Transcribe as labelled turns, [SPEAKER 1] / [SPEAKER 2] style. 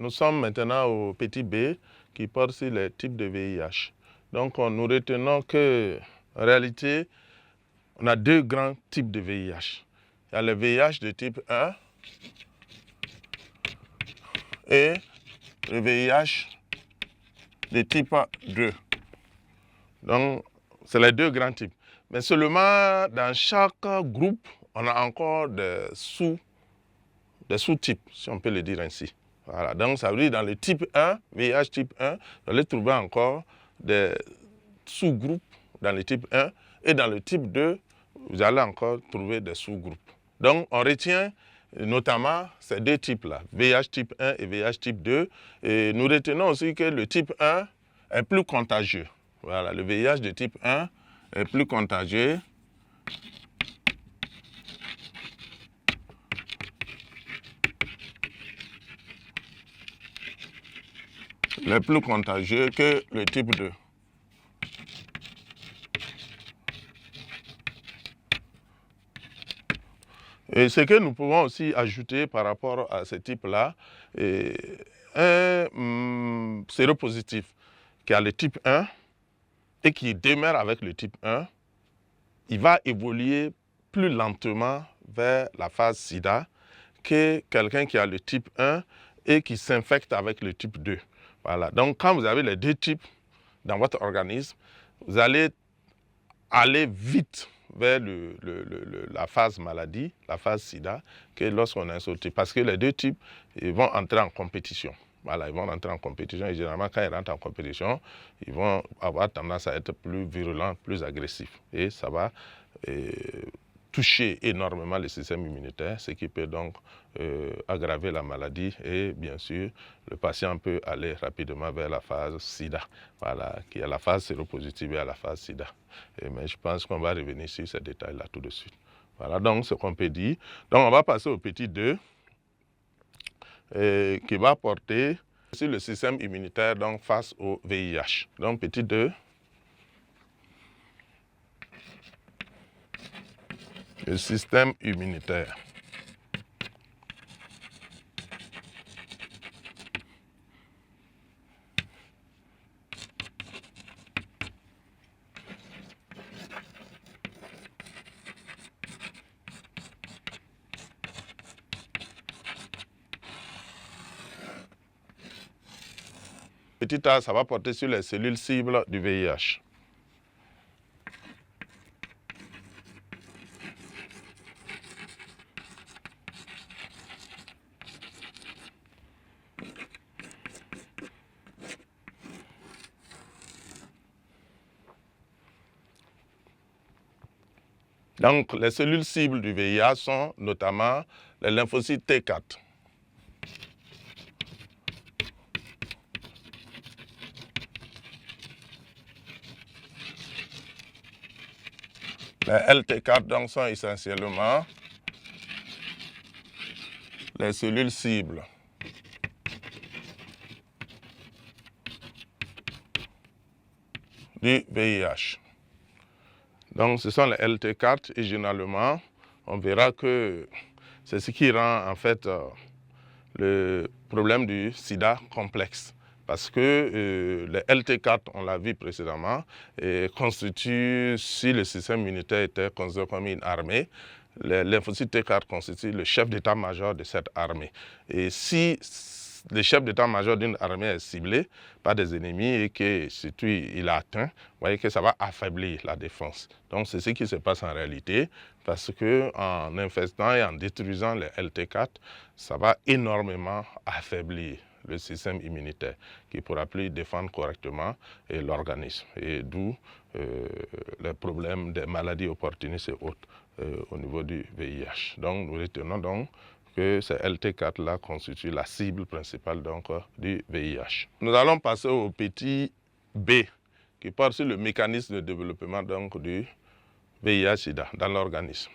[SPEAKER 1] Nous sommes maintenant au petit b qui porte sur les types de VIH. Donc nous retenons qu'en réalité, on a deux grands types de VIH. Il y a le VIH de type 1 et le VIH de type 2. Donc, c'est les deux grands types. Mais seulement dans chaque groupe, on a encore des sous-types, si on peut le dire ainsi. Voilà. Donc, ça veut dire dans le type 1, VIH type 1, vous allez trouver encore des sous-groupes dans le type 1 et dans le type 2, vous allez encore trouver des sous-groupes. Donc, on retient notamment ces deux types-là, VIH type 1 et VIH type 2. Et nous retenons aussi que le type 1 est plus contagieux. Voilà, le VIH de type 1 est plus contagieux. Il est plus contagieux que le type 2. Et ce que nous pouvons aussi ajouter par rapport à ce type-là, un séropositif qui a le type 1 et qui demeure avec le type 1, il va évoluer plus lentement vers la phase sida que quelqu'un qui a le type 1 et qui s'infecte avec le type 2. Voilà. Donc, quand vous avez les deux types dans votre organisme, vous allez aller vite vers la phase maladie, la phase sida, que lorsqu'on est insulté. Parce que les deux types ils vont entrer en compétition. Voilà, ils vont entrer en compétition et généralement, quand ils rentrent en compétition, ils vont avoir tendance à être plus virulents, plus agressifs. Et ça va toucher énormément le système immunitaire, ce qui peut donc aggraver la maladie et bien sûr, le patient peut aller rapidement vers la phase sida, voilà, qui est la phase séropositive et à la phase sida. Mais je pense qu'on va revenir sur ces détails-là tout de suite. Voilà donc ce qu'on peut dire. Donc on va passer au petit 2 qui va porter sur le système immunitaire donc, face au VIH. Donc petit 2. Le système immunitaire. Petit a, ça va porter sur les cellules cibles du VIH. Donc, les cellules cibles du VIH sont notamment les lymphocytes T4. Les LT4 donc, sont essentiellement les cellules cibles. Du VIH. Donc, ce sont les LT4 et généralement, on verra que c'est ce qui rend en fait le problème du sida complexe. Parce que les LT4, on l'a vu précédemment, constituent, si le système immunitaire était considéré comme une armée, les lymphocytes T4 constituent le chef d'état-major de cette armée. Et si le chef d'état-major d'une armée est ciblé par des ennemis et que surtout il a atteint, vous voyez que ça va affaiblir la défense. Donc c'est ce qui se passe en réalité parce qu'en infestant et en détruisant les LT4, ça va énormément affaiblir le système immunitaire qui ne pourra plus défendre correctement l'organisme. Et d'où les problèmes des maladies opportunistes et autres au niveau du VIH. Donc nous retenons donc que ces LT4-là constituent la cible principale donc, du VIH. Nous allons passer au petit B, qui porte sur le mécanisme de développement donc, du VIH-Sida dans l'organisme.